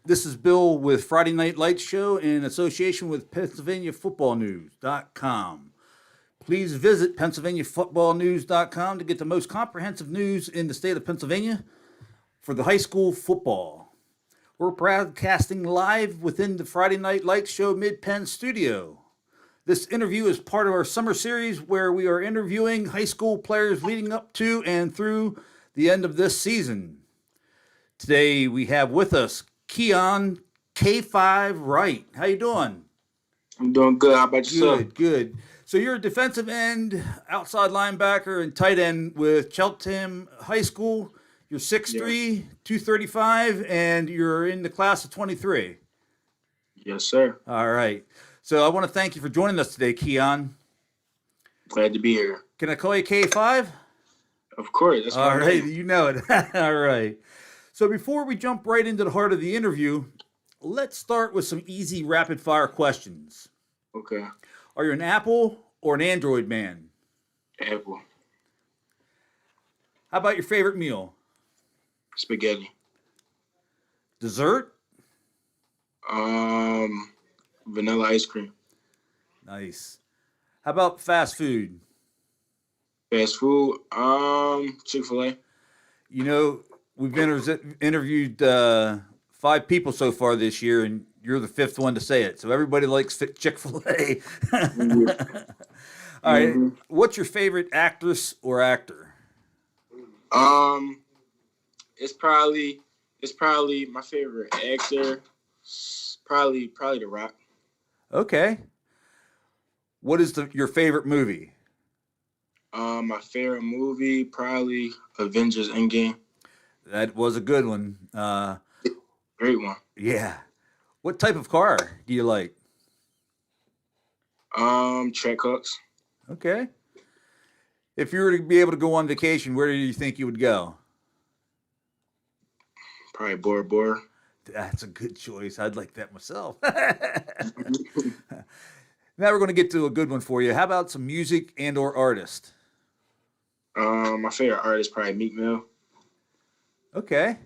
This is Bill with Friday Night Lights Show in association with PennsylvaniaFootballNews.com. Please visit PennsylvaniaFootballNews.com to get the most comprehensive news in the state of Pennsylvania for the high school football. We're broadcasting live within the Friday Night Lights Show Mid-Penn studio. This interview is part of our summer series where we are interviewing high school players leading up to and through the end of this season. Today we have with us Kion K5 Wright. How you doing? I'm doing good. How about yourself? Good. So you're a defensive end, outside linebacker, and tight end with Cheltenham High School. You're 6'3", 235, and you're in the class of 23. Yes, sir. All right. So I want to thank you for joining us today, Kion. Glad to be here. Can I call you K5? Of course. That's All right. name. You know it. All right. So before we jump right into the heart of the interview, let's start with some easy rapid-fire questions. Okay. Are you an Apple or an Android man? Apple. How about your favorite meal? Spaghetti. Dessert? Vanilla ice cream. Nice. How about fast food? Fast food. Chick-fil-A. You know, we've interviewed 5 people so far this year, and you're the 5th one to say it. So everybody likes Chick-fil-A. All right. What's your favorite actress or actor? It's probably my favorite actor. Probably The Rock. Okay. What is your favorite movie? My favorite movie probably Avengers Endgame. That was a good one. Great one. Yeah. What type of car do you like? Trackhawks. Okay. If you were to be able to go on vacation, where do you think you would go? Probably Bora Bora. That's a good choice. I'd like that myself. Now we're going to get to a good one for you. How about some music and or artist? My favorite artist probably Meek Mill. Okay.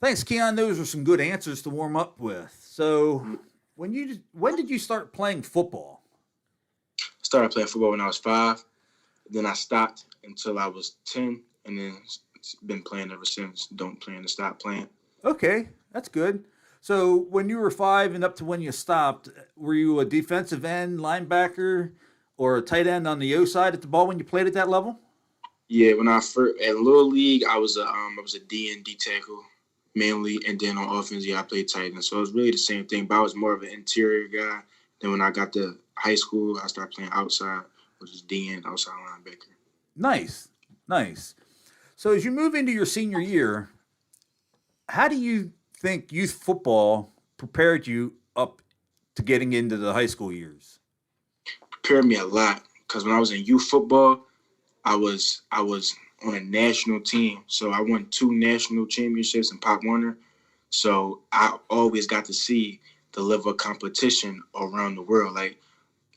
Thanks, Kion. Those are some good answers to warm up with. So, when did you start playing football? Started playing football when I was 5. Then I stopped until I was 10, and then been playing ever since. Don't plan to stop playing. Okay, that's good. So when you were 5 and up to when you stopped, were you a defensive end, linebacker, or a tight end on the O side at the ball when you played at that level? Yeah, when I first at Little League, I was a D and D tackle mainly, and then on offense, I played tight end. So it was really the same thing, but I was more of an interior guy. Then when I got to high school, I started playing outside, which is D and outside linebacker. Nice. So as you move into your senior year, how do you think youth football prepared you up to getting into the high school years? Prepared me a lot because when I was in youth football, I was on a national team. So I won 2 national championships in Pop Warner. So I always got to see the level of competition around the world. Like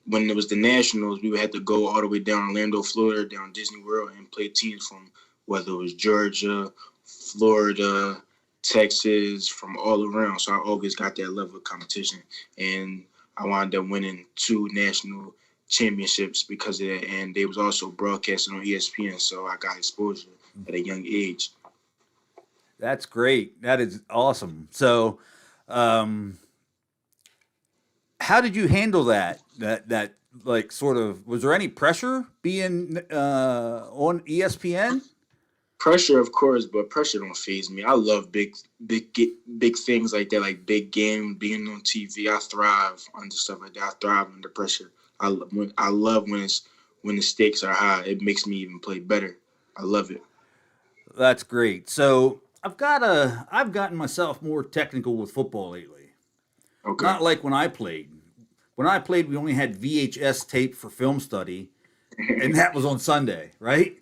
when it was the nationals, we would have to go all the way down Orlando, Florida, down Disney World and play teams from whether it was Georgia, Florida, Texas, from all around. So I always got that level of competition. And I wound up winning 2 national championships because of that. And they was also broadcasting on ESPN. So I got exposure at a young age. That's great. That is awesome. So, how did you handle that? That like sort of, was there any pressure being on ESPN? Pressure, of course, but pressure don't faze me. I love big things like that, like big game, being on TV. I thrive under stuff like that. I thrive under pressure. I love when the stakes are high. It makes me even play better. I love it. That's great. So I've gotten myself more technical with football lately. Okay. Not like when I played. When I played, we only had VHS tape for film study, and that was on Sunday, right?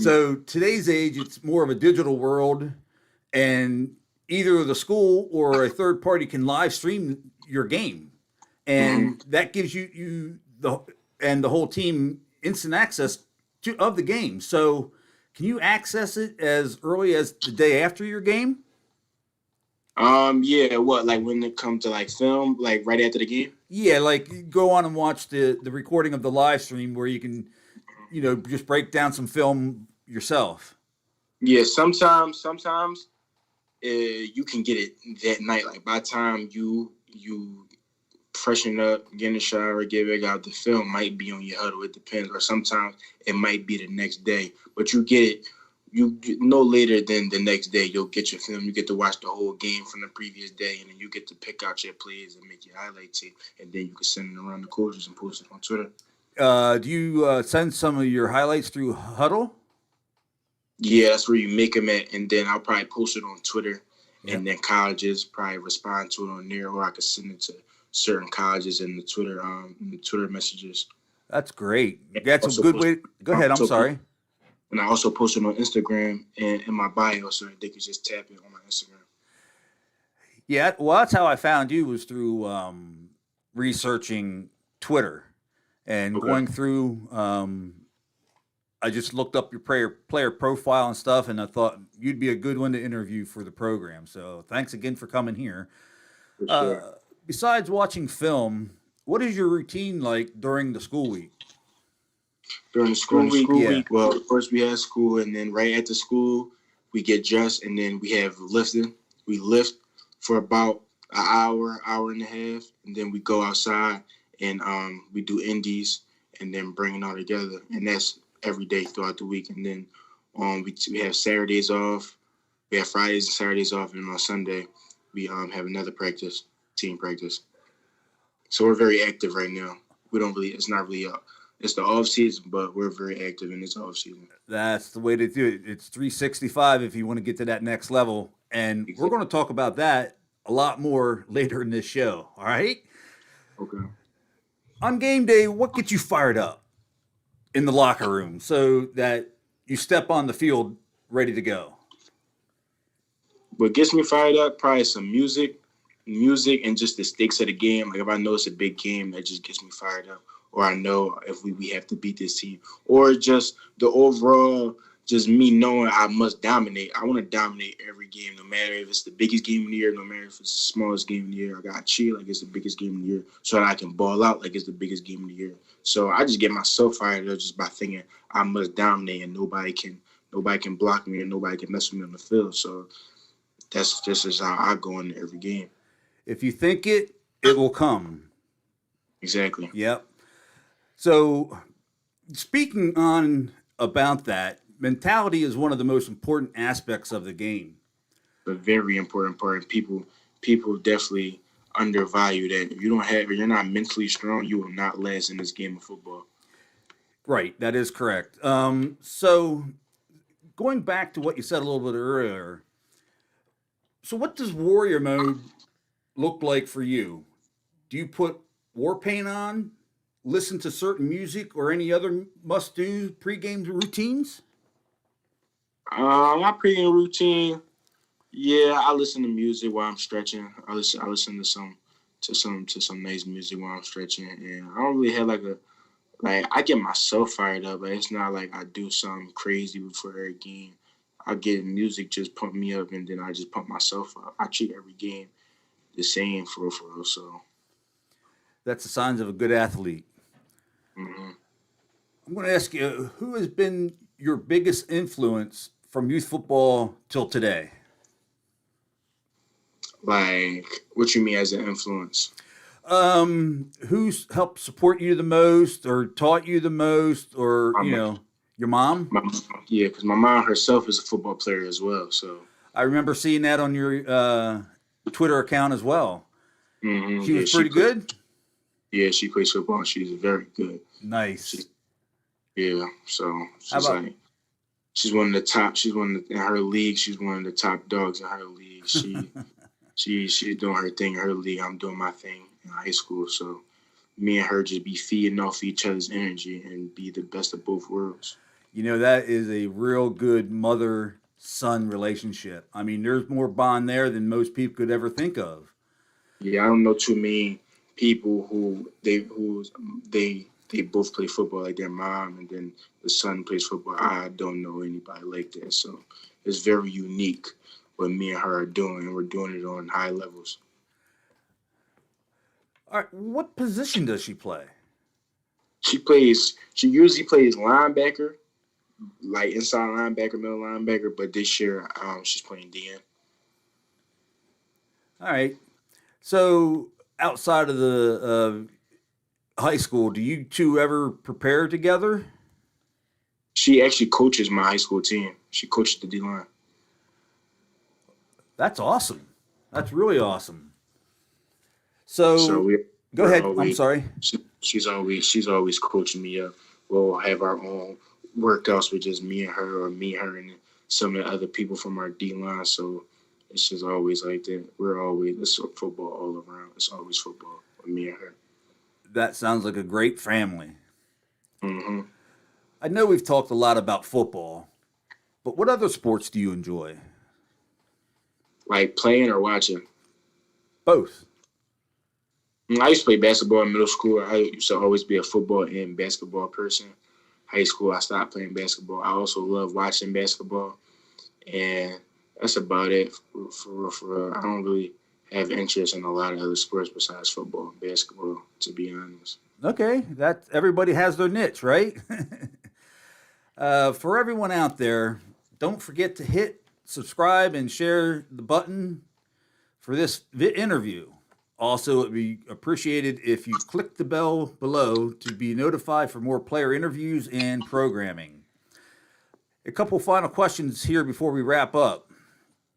So today's age, it's more of a digital world, and either the school or a third party can live stream your game, and that gives you the whole team instant access of the game. So can you access it as early as the day after your game? Yeah, what, like when it comes to like film, like right after the game? Yeah, like you go on and watch the recording of the live stream where you can, just break down some film yourself. Yeah, sometimes you can get it that night. Like by the time you freshen up, get in the shower, get back out, the film might be on your huddle. It depends, or sometimes it might be the next day. But you get it. You no later than the next day, you'll get your film. You get to watch the whole game from the previous day, and then you get to pick out your plays and make your highlight tape, and then you can send it around the coaches and post it on Twitter. Do you send some of your highlights through Huddle? Yeah, that's where you make them at, and then I'll probably post it on Twitter, Yep. and then colleges probably respond to it on there, or I could send it to certain colleges in the Twitter messages. That's great. And That's a also good post, way. Go ahead. I'm also post, sorry. and I also post it on Instagram and in my bio, so they can just tap it on my Instagram. Yeah, well, that's how I found you was through researching Twitter and Okay. going through. I just looked up your player profile and stuff, and I thought you'd be a good one to interview for the program. So thanks again for coming here. For sure. Besides watching film, what is your routine like during the school week? During the school Yeah. week, well, first we have school, and then right after school, we get dressed, and then we have lifting. We lift for about an hour and a half, and then we go outside and we do indies, and then bring it all together, and that's every day throughout the week. And then we have Saturdays off, we have Fridays and Saturdays off, and on Sunday we have another practice, team practice. So we're very active right now. We don't really. It's not really. It's the off season, but we're very active in this off season. That's the way to do it. It's 365 if you want to get to that next level. And we're going to talk about that a lot more later in this show. All right. Okay. On game day, what gets you fired up in the locker room so that you step on the field ready to go? What gets me fired up, probably some music, and just the stakes of the game. Like if I know it's a big game, that just gets me fired up. Or I know if we have to beat this team, or just the overall, just me knowing I must dominate. I want to dominate every game, no matter if it's the biggest game of the year, no matter if it's the smallest game of the year. I got to cheer like it's the biggest game of the year, so that I can ball out like it's the biggest game of the year. So I just get myself fired up just by thinking I must dominate, and nobody can block me, and nobody can mess with me on the field. So that's just how I go into every game. If you think it, it will come. Exactly. Yep. So, speaking on about that, mentality is one of the most important aspects of the game. A very important part. People definitely undervalue that. If you're not mentally strong, you will not last in this game of football. Right, that is correct. So, going back to what you said a little bit earlier, so what does warrior mode look like for you? Do you put war paint on, listen to certain music, or any other must-do pregame routines? My pregame routine, yeah, I listen to music while I'm stretching. I listen to some nice music while I'm stretching, and I don't really have like I get myself fired up, but it's not like I do something crazy before every game. I get music just pump me up, and then I just pump myself up. I treat every game the same for real. So. That's the signs of a good athlete. Mm-hmm. I'm going to ask you, who has been your biggest influence from youth football till today? Like, what you mean as an influence? Who's helped support you the most, or taught you the most, or your mom? My mom, yeah, because my mom herself is a football player as well. So I remember seeing that on your Twitter account as well. mm-hmm, She was pretty good. Yeah, she plays football. She's very good. Nice. Yeah, so How she's one of the top. In her league. She's one of the top dogs in her league. She's doing her thing in her league. I'm doing my thing in high school. So me and her just be feeding off each other's energy and be the best of both worlds. that is a real good mother-son relationship. I mean, there's more bond there than most people could ever think of. Yeah, I don't know too many people who they both play football, like their mom and then the son plays football. I don't know anybody like that. So it's very unique. what me and her are doing, and we're doing it on high levels. All right, what position does she play? She usually plays linebacker, like inside linebacker, middle linebacker, but this year she's playing DN. All right. So outside of the high school, do you two ever prepare together? She actually coaches my high school team. She coaches the D line. That's awesome. That's really awesome. So So go we're ahead. I'm always sorry. she's always coaching me up. We'll have our own workouts with just me and her, or me, her, and some of the other people from our D line. So it's just always like that. It's football all around. It's always football with me and her. That sounds like a great family. Hmm. I know we've talked a lot about football, but what other sports do you enjoy? Like playing or watching. Both. I used to play basketball in middle school. I used to always be a football and basketball person. High school, I stopped playing basketball. I also love watching basketball, and that's about it. For real. I don't really have interest in a lot of other sports besides football and basketball, to be honest. Okay, that everybody has their niche, right? For everyone out there, don't forget to hit subscribe and share the button for this interview. Also, it'd be appreciated if you click the bell below to be notified for more player interviews and programming. A couple final questions here before we wrap up.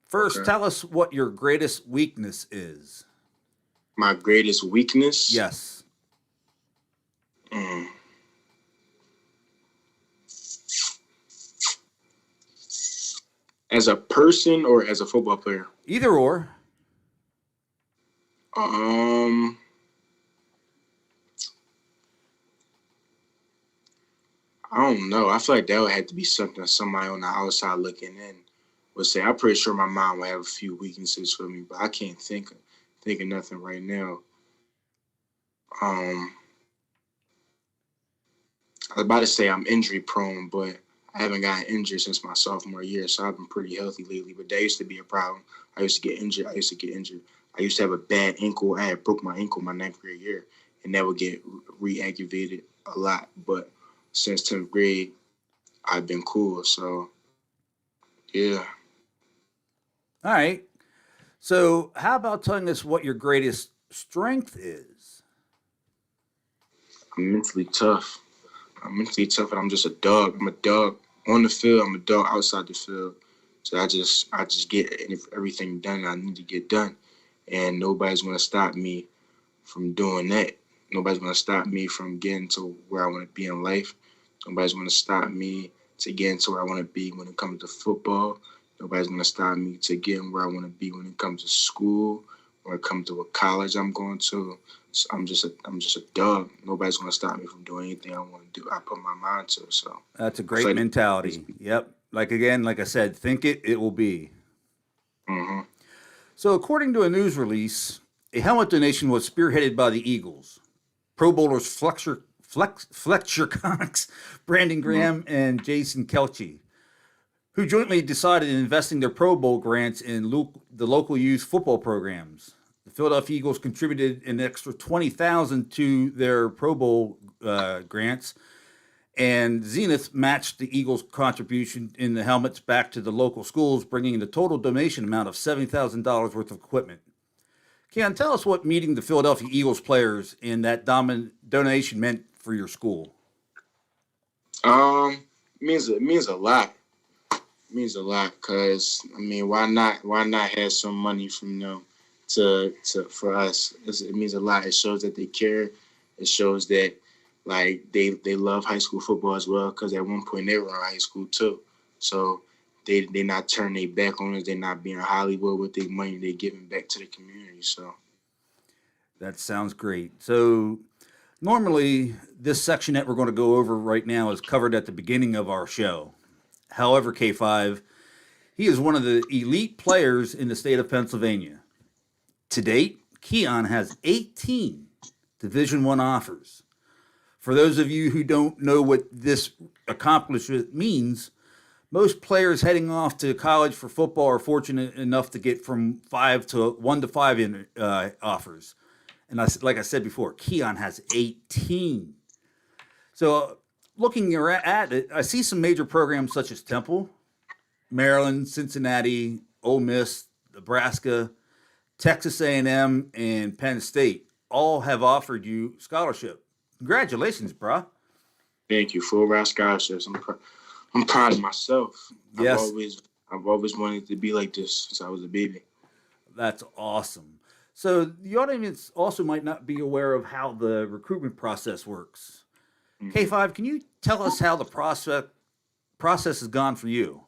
First, Okay. tell us what your greatest weakness is. My greatest weakness? Yes. Mm. As a person or as a football player? Either or. Um, I don't know. I feel like that would have to be something somebody on the outside looking in would say. I'm pretty sure my mom would have a few weaknesses for me, but I can't think of nothing right now. Um, I was about to say I'm injury prone, but I haven't gotten injured since my sophomore year, so I've been pretty healthy lately. But that used to be a problem. I used to get injured. I used to have a bad ankle. I had broke my ankle my ninth grade year, and that would get reactivated a lot. But since 10th grade, I've been cool. So yeah, All right. So, how about telling us what your greatest strength is? I'm mentally tough. And I'm just a dog. I'm a dog on the field. I'm a dog outside the field. So I just get everything done I need to get done, and nobody's gonna stop me from doing that. Nobody's gonna stop me from getting to where I want to be in life. Nobody's gonna stop me to getting to where I want to be when it comes to football. Nobody's gonna stop me to getting where I want to be when it comes to school, when it comes to what college I'm going to. So I'm just a dog. Nobody's gonna stop me from doing anything I want to do. I put my mind to. So That's a I feel great like mentality. Yep. Like I said, think it, it will be. hmm So, according to a news release, a helmet donation was spearheaded by the Eagles. Pro Bowlers Fletcher Cox, Brandon Graham, and Jason Kelce, who jointly decided in investing their Pro Bowl grants in the local youth football programs. The Philadelphia Eagles contributed an extra $20,000 to their Pro Bowl grants, and Zenith matched the Eagles' contribution in the helmets back to the local schools, bringing the total donation amount of $70,000 worth of equipment. Kion, tell us what meeting the Philadelphia Eagles players and that donation meant for your school. Um, it means a lot. It means a lot because why not have some money from them to for us? It means a lot. It shows that they care. It shows that like they love high school football as well because at one point they were in high school too. So they not turning their back on us. They're not being Hollywood with their money. They giving back to the community. So That sounds great. So, normally, this section that we're going to go over right now is covered at the beginning of our show. However, K5, he is one of the elite players in the state of Pennsylvania. To date, Kion has 18 Division One offers. For those of you who don't know what this accomplishment means, Most players heading off to college for football are fortunate enough to get from 1 to 5 offers. And like I said before, Kion has 18. So looking at it, I see some major programs such as Temple, Maryland, Cincinnati, Ole Miss, Nebraska, Texas A&M, and Penn State all have offered you scholarship. Congratulations, brah. Thank you. Full ride scholarships. I'm proud of myself. Yes. I've always wanted to be like this since I was a baby. That's awesome. So the audience also might not be aware of how the recruitment process works. Mhm. K5, can you tell us how the process has gone for you?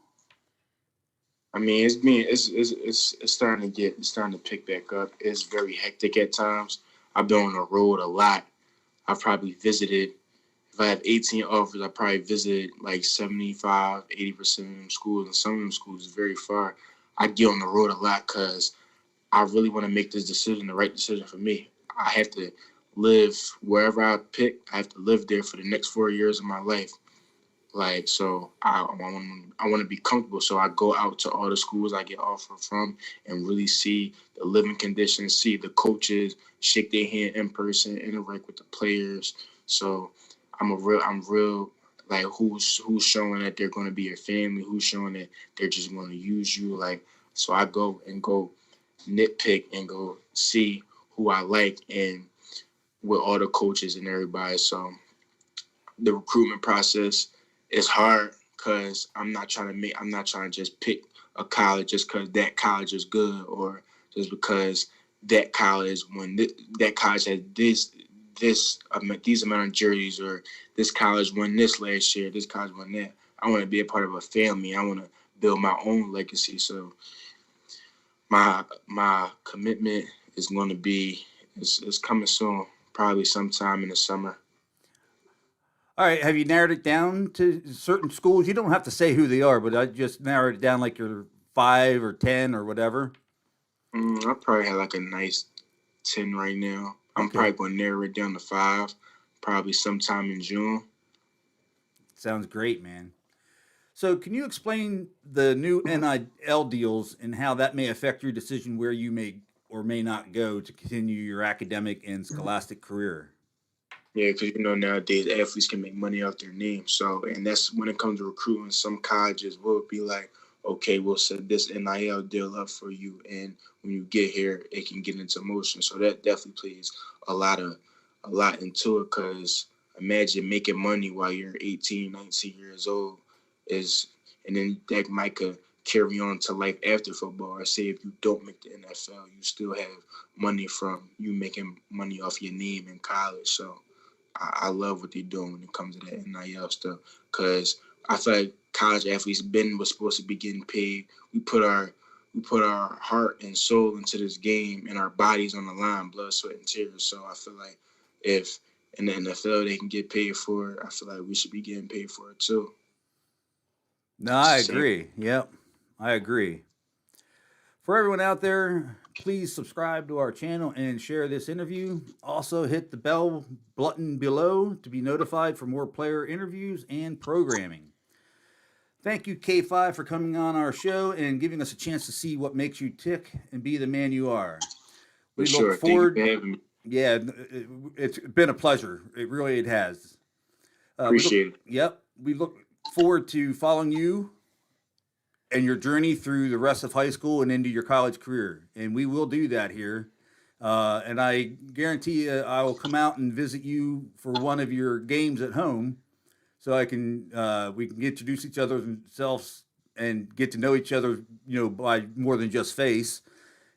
I mean, it's starting to pick back up. It's very hectic at times. I've been on the road a lot. I've probably visited. If I have 18 offers, I probably visited like 75, 80% of them schools, and some of them schools is very far. I get on the road a lot because I really want to make this decision the right decision for me. I have to live wherever I pick. I have to live there for the next 4 years of my life. Like, so I want to be comfortable. So I go out to all the schools I get offered from and really see the living conditions, see the coaches, shake their hand in person, interact with the players. So I'm real like who's showing that they're going to be your family, who's showing that they're just going to use you. Like, so I go nitpick and go see who I like and with all the coaches and everybody. So the recruitment process is hard because I'm not trying to just pick a college just because that college is good or just because that college that college has these amount of jerseys or this college won this last year, this college won that. I want to be a part of a family. I want to build my own legacy. So my commitment is going to be it's coming soon, probably sometime in the summer. All right, have you narrowed it down to certain schools? You don't have to say who they are, but I just narrowed it down like you're 5 or 10 or whatever. I probably have like a nice 10 right now. I'm Okay. probably going to narrow it down to 5, probably sometime in June. Sounds great, man. So, can you explain the new NIL deals and how that may affect your decision where you may or may not go to continue your academic and scholastic career? Yeah, because nowadays athletes can make money off their name. So, and that's when it comes to recruiting. Some colleges will be like, okay, we'll set this NIL deal up for you, and when you get here, it can get into motion. So that definitely plays a lot into it. Because imagine making money while you're 18, 19 years old and then that might could carry on to life after football. Or say if you don't make the NFL, you still have money from you making money off your name in college. So I love what they're doing when it comes to that NIL stuff because I feel like college athletes was supposed to be getting paid. We put our heart and soul into this game and our bodies on the line, blood, sweat, and tears. So I feel like if in the NFL they can get paid for it, I feel like we should be getting paid for it too. No, It's I the same. agree. Yep, I agree. For everyone out there, please subscribe to our channel and share this interview. Also, hit the bell button below to be notified for more player interviews and programming. Thank you, K5, for coming on our show and giving us a chance to see what makes you tick and be the man you are. For We look sure. Thank you for forward. having me. Yeah, it's been a pleasure. It has. Appreciate it. Yep. We look forward to following you and your journey through the rest of high school and into your college career. And we will do that here. And I guarantee you, I will come out and visit you for one of your games at home, so we can introduce each other's selves and get to know each other, by more than just face.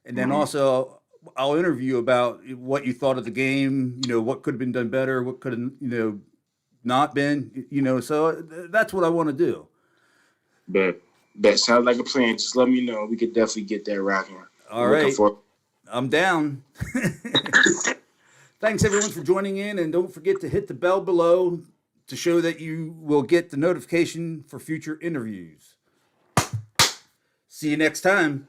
And then also, I'll interview about what you thought of the game. What could have been done better, what could have not been. So that's what I want to do. But that sounds like a plan. Just let me know. We could definitely get that rocking. All Looking right. forward. I'm down. Thanks everyone for joining in, and don't forget to hit the bell below to show that you will get the notification for future interviews. See you next time.